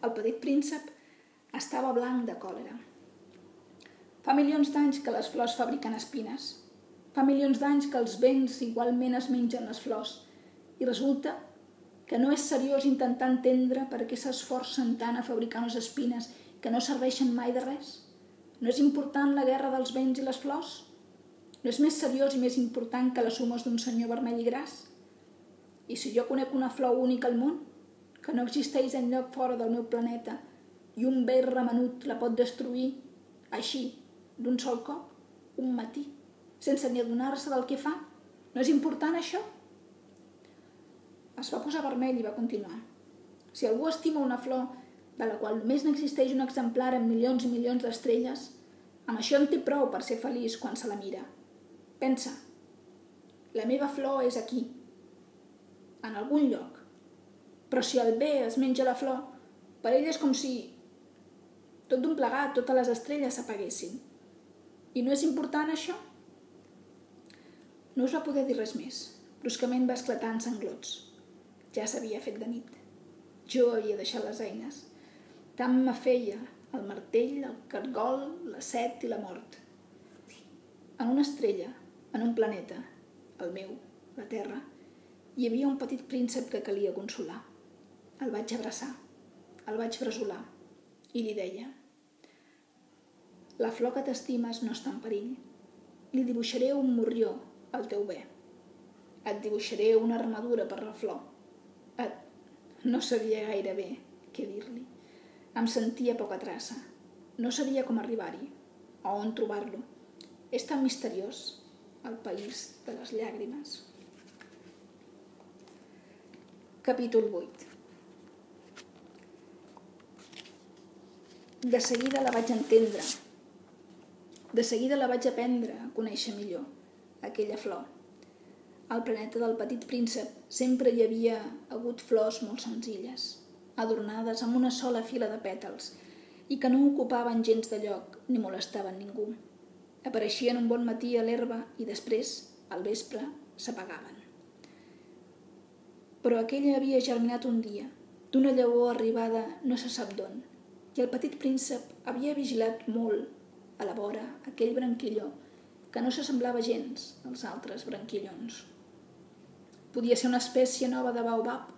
El petit príncep estava blanc de còlera. Fa milions d'anys que les flors fabriquen espines. Fa milions d'anys que els vents igualment es mengen les flors. I resulta que no és seriós intentar entendre per què s'esforcen tant a fabricar unes espines que no serveixen mai de res. No és important la guerra dels vents i les flors? No és més seriós i més important que les sumes d'un senyor vermell i gras? I si jo conec una flor única al món, que no existeix enlloc fora del meu planeta, i un vent remenut la pot destruir, així, d'un sol cop, un matí, sense ni adonar-se del que fa? No és important això? Es va posar vermell i va continuar. Si algú estima una flor de la qual només n'existeix un exemplar en milions i milions d'estrelles, amb això en té prou per ser feliç quan se la mira. Pensa, la meva flor és aquí, en algun lloc. Però si el bé es menja la flor, per ell és com si tot d'un plegat totes les estrelles s'apaguessin. I no és important això? No us va poder dir res més. Bruscament va esclatar en sanglots. Ja s'havia fet de nit. Jo havia deixat les eines. Tant me feia el martell, el cargol, la set i la mort. En una estrella, en un planeta, el meu, la Terra, hi havia un petit príncep que calia consolar. El vaig abraçar, el vaig bresolar i li deia: la flor que t'estimes no està en perill. Li dibuixaré un morrió al teu bé. Et dibuixaré una armadura per la flor. No sabia gaire bé què dir-li. Em sentia poca traça. No sabia com arribar-hi, o on trobar-lo. És tan misteriós, el país de les llàgrimes. Capítol 8. De seguida la vaig entendre. De seguida la vaig aprendre a conèixer millor, aquella flor. Al planeta del petit príncep sempre hi havia hagut flors molt senzilles, adornades amb una sola fila de pètals i que no ocupaven gens de lloc ni molestaven ningú. Apareixien un bon matí a l'herba i després, al vespre, s'apagaven. Però aquella havia germinat un dia, d'una llavor arribada no se sap d'on, i el petit príncep havia vigilat molt a la vora aquell branquilló que no s'assemblava gens als altres branquillons. Podia ser una espècie nova de baobab,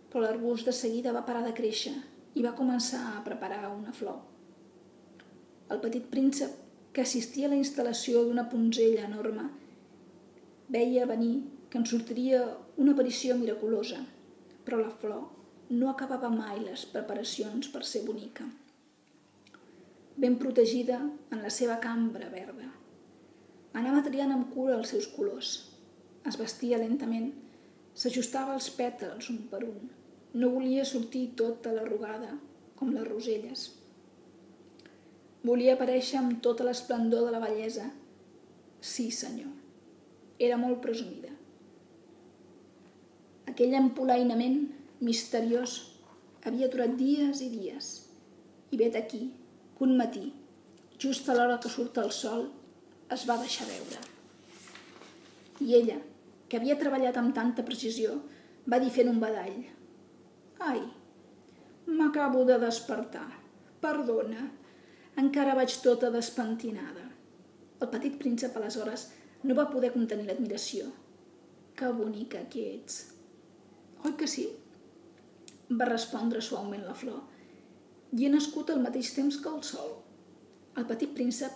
però l'arbust de seguida va parar de créixer i va començar a preparar una flor. El petit príncep, que assistia a la instal·lació d'una punzella enorme, veia venir que en sortiria una aparició miraculosa, però la flor no acabava mai les preparacions per ser bonica. Ben protegida en la seva cambra verda. Anava triant amb cura els seus colors. Es vestia lentament, s'ajustava els pètals un per un. No volia sortir tota l'arrugada, com les roselles. Volia aparèixer amb tota l'esplendor de la bellesa. Sí, senyor. Era molt presumida. Aquell empolainament misteriós havia durat dies i dies. I vet aquí, que un matí, just a l'hora que surt el sol, es va deixar veure. I ella, que havia treballat amb tanta precisió, va dir fent un badall: ai, m'acabo de despertar. Perdona, encara vaig tota despentinada. El petit príncep, aleshores, no va poder contenir l'admiració. Que bonica que ets. Oi que sí? Va respondre suaument la flor. I he nascut al mateix temps que el sol. El petit príncep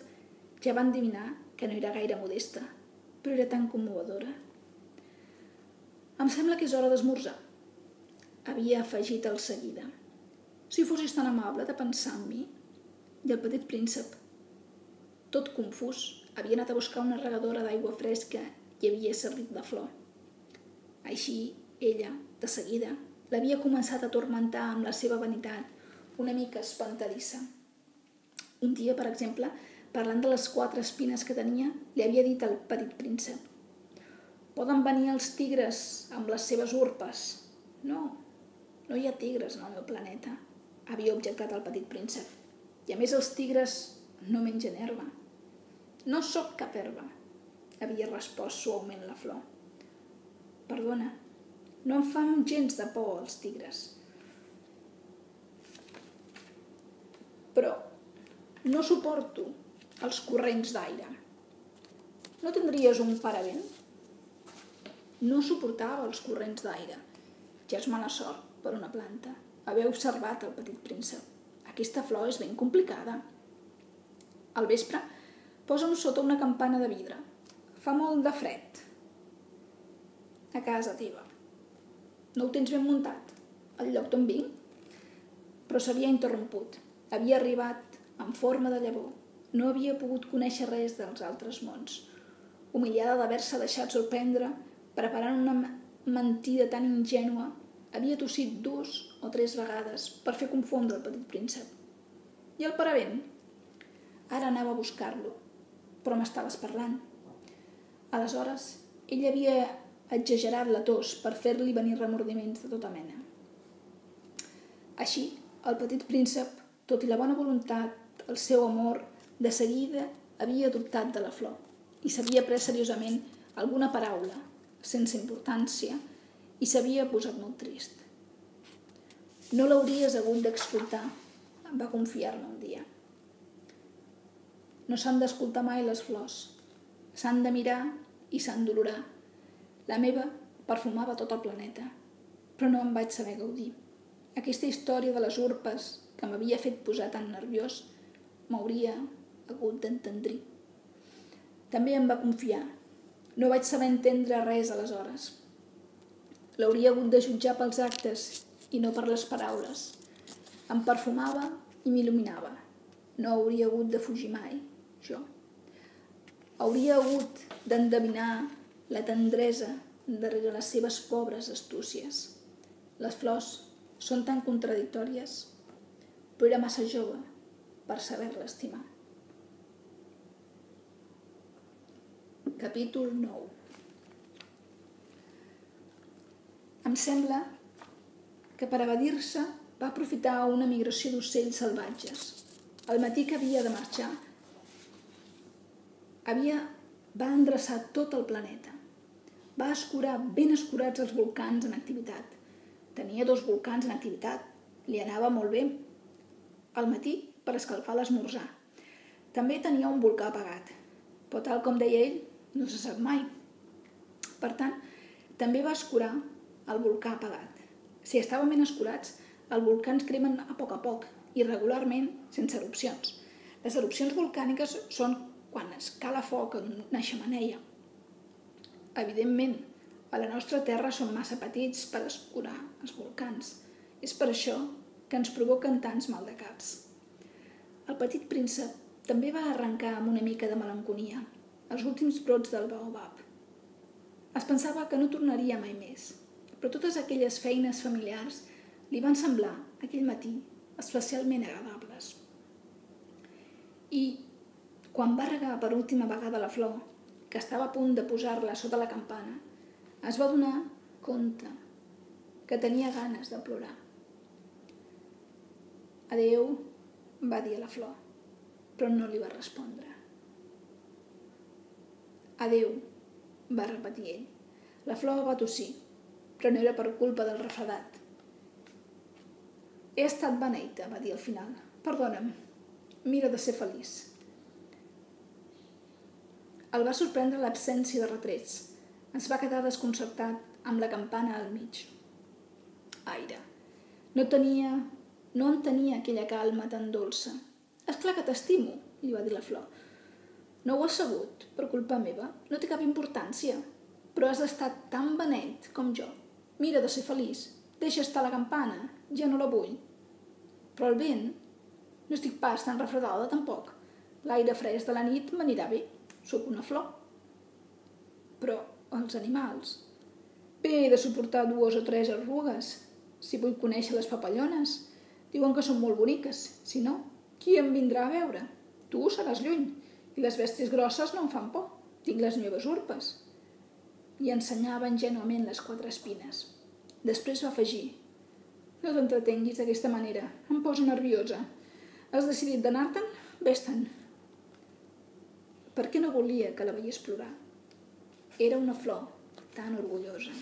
ja va endevinar que no era gaire modesta, però era tan commovedora. Em sembla que és hora d'esmorzar, havia afegit al seguida. Si fossis tan amable de pensar en mi. I el petit príncep, tot confús, havia anat a buscar una regadora d'aigua fresca i havia servit de flor. Així, ella, de seguida, l'havia començat a atormentar amb la seva vanitat una mica espantadissa. Un dia, per exemple, parlant de les 4 espines que tenia, li havia dit al petit príncep: poden venir els tigres amb les seves urpes? No, no hi ha tigres en el meu planeta, havia objectat el petit príncep. I a més els tigres no mengen herba. No sóc cap herba, havia respost suaument la flor. Perdona, no em fan gens de por els tigres. però no suporto els corrents d'aire. No tindries un paravent? No suportava els corrents d'aire. Ja és mala sort per una planta. Haver observat el Petit Príncep. Aquesta flor és ben complicada. Al vespre posa'm sota una campana de vidre. Fa molt de fred. A casa teva. No ho tens ben muntat, al lloc d'on vinc? Però s'havia interromput. Havia arribat en forma de llavor. No havia pogut conèixer res dels altres mons. Humiliada d'haver-se deixat sorprendre, preparant una mentida tan ingènua, havia tossit 2 o 3 vegades per fer confondre el Petit Príncep. I el paravent? Ara anava a buscar-lo, però m'estaves parlant. Aleshores, ell havia exagerat la tos per fer-li venir remordiments de tota mena. Així, el Petit Príncep, tot i la bona voluntat, el seu amor, de seguida havia adoptat de la flor i s'havia pres seriosament alguna paraula, sense importància, i s'havia posat molt trist. No l'hauries hagut d'escoltar, va confiar-me un dia. No s'han d'escoltar mai les flors. S'han de mirar i s'han d'olorar. La meva perfumava tot el planeta, però no em vaig saber gaudir. Aquesta història de les urpes que m'havia fet posar tan nerviós m'hauria hagut d'entendrir. També em va confiar. No vaig saber entendre res aleshores. L'hauria hagut de jutjar pels actes i no per les paraules. Em perfumava i m'il·luminava. No hauria hagut de fugir mai, jo. Hauria hagut d'endevinar la tendresa darrere les seves pobres astúcies. Les flors són tan contradictòries, però era massa jove per saber-la estimar. Capítol 9. Em sembla que per evadir-se va aprofitar una migració d'ocells salvatges. Al matí que havia de marxar, va endreçar tot el planeta. Va escurar ben escurats els volcans en activitat. Tenia 2 volcans en activitat. Li anava molt bé. Al matí, per escalfar l'esmorzar. També tenia un volcà apagat. Però tal com deia ell, no se sap mai. Per tant, també va escurar el volcà apagat. Si estaven ben escurats, els volcans cremen a poc, irregularment, sense erupcions. Les erupcions volcàniques són quan es cala foc en una xemeneia. Evidentment, a la nostra Terra són massa petits per escurar els volcans. És per això que ens provoquen tants maldecaps. El Petit Príncep també va arrencar amb una mica de melancolia els últims brots del baobab. Es pensava que no tornaria mai més, però totes aquelles feines familiars li van semblar, aquell matí, especialment agradables. I, quan va regar per última vegada la flor, que estava a punt de posar-la sota la campana, es va donar compte que tenia ganes de plorar. Adéu, va dir a la flor, però no li va respondre. Adéu, va repetir ell. La flor va tossir, però no era per culpa del refredat. He estat beneita, va dir al final. Perdona'm, mira de ser feliç. El va sorprendre l'absència de retrets. Es va quedar desconcertat amb la campana al mig. Aire. No entenia aquella calma tan dolça. És clar que t'estimo, li va dir la flor. No ho has sabut, per culpa meva. No té cap importància. Però has estat tan beneit com jo. Mira de ser feliç. Deixa estar la campana. Ja no la vull. Però el vent... No estic pas tan refredada, tampoc. L'aire fresc de la nit m'anirà bé. Soc una flor. Però els animals... Bé, he de suportar 2 o 3 arrugues. Si vull conèixer les papallones. Diuen que són molt boniques. Si no, qui em vindrà a veure? Tu seràs lluny. I les bèsties grosses no em fan por. Tinc les meves urpes. I ensenyava ingènuament les 4 espines. Després va afegir. No t'entretenguis d'aquesta manera. Em posa nerviosa. Has decidit d'anar-te'n? Ves-te'n. Per què no volia que la veiés plorar? Era una flor tan orgullosa.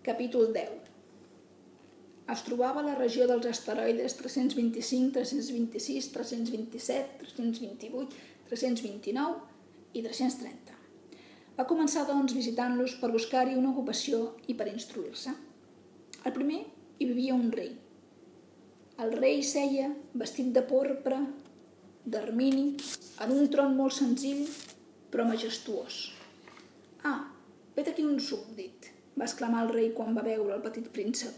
Capítol 10. Es trobava a la regió dels asteroides 325, 326, 327, 328, 329 i 330. Va començar, doncs, visitant-los per buscar-hi una ocupació i per instruir-se. Al primer hi vivia un rei. El rei seia vestit de porpra, d'ermini, en un tron molt senzill però majestuós. «Ah, vet aquí un súbdit», va exclamar el rei quan va veure el petit príncep.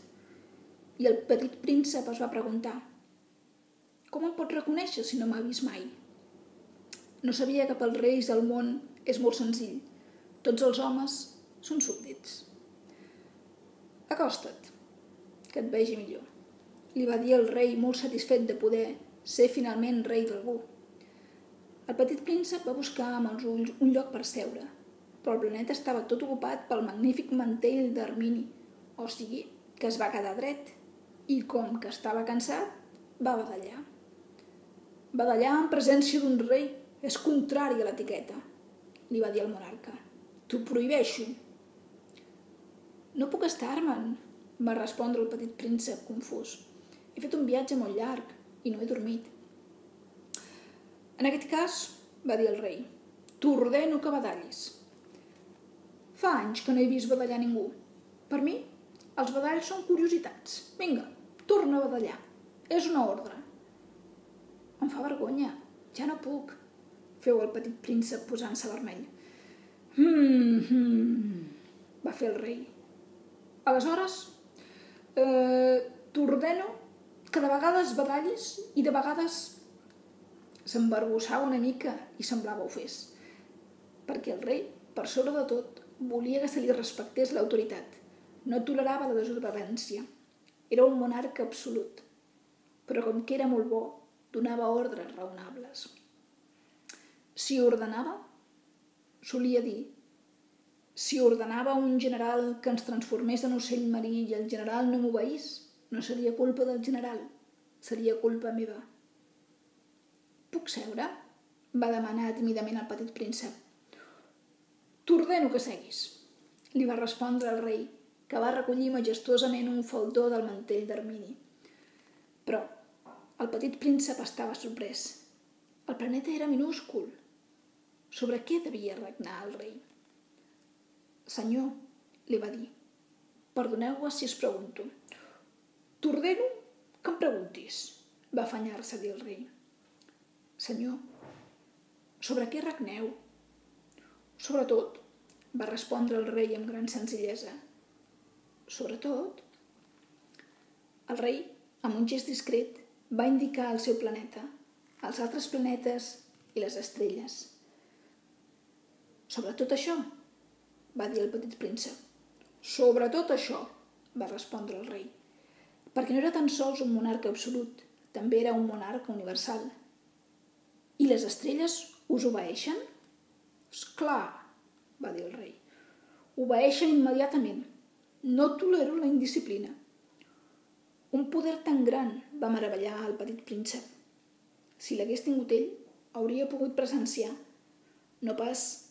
I el petit príncep es va preguntar: «Com em pot reconèixer si no m'ha vist mai?» No sabia que pels reis del món és molt senzill. Tots els homes són súbdits. «Acosta't, que et vegi millor», li va dir el rei, molt satisfet de poder ser finalment rei d'algú. El petit príncep va buscar amb els ulls un lloc per seure, però el planeta estava tot ocupat pel magnífic mantell d'ermini, o sigui, que es va quedar dret, i com que estava cansat, va badallar. «Badallar en presència d'un rei és contrari a l'etiqueta», li va dir el monarca. «T'ho prohibeixo». «No puc estar-me'n», va respondre el petit príncep confús. «He fet un viatge molt llarg i no he dormit». «En aquest cas», va dir el rei, «t'ordeno que badallis». «Fa anys que no he vist badallar ningú. Per mi, els badalls són curiositats. Vinga, torna a badallar. És una ordre». «Em fa vergonya. Ja no puc», feu el petit príncep posant-se vermell. Va fer el rei. «Aleshores, t'ordeno que de vegades badallis i de vegades...» S'embarbussava una mica i semblava ofès, perquè el rei, per sobre de tot, volia que se li respectés l'autoritat. No tolerava la desobediència. Era un monarca absolut, però com que era molt bo, donava ordres raonables. Si ordenava, solia dir, si ordenava a un general que ens transformés en ocell marí i el general no m'obeís, no seria culpa del general, seria culpa meva. «Puc seure?», va demanar tímidament el petit príncep. «T'ordeno que seguis», li va respondre el rei, que va recollir majestuosament un faldó del mantell d'ermini. Però el petit príncep estava sorprès. El planeta era minúscul. Sobre què devia regnar el rei? «Senyor», li va dir, «perdoneu-me si us pregunto». «T'ordeno que em preguntis», va afanyar-se a dir el rei. «Senyor, sobre què regneu?» «Sobretot», va respondre el rei amb gran senzillesa. «Sobretot?» El rei, amb un gest discret, va indicar el seu planeta, els altres planetes i les estrelles. «Sobretot això?» va dir el petit príncep. «Sobretot això», va respondre el rei, perquè no era tan sols un monarca absolut, també era un monarca universal. «I les estrelles us obeeixen?» «Esclar», va dir el rei. «Obeeixen immediatament. No tolero la indisciplina». Un poder tan gran va meravellar el petit príncep. Si l'hagués tingut ell, hauria pogut presenciar, no pas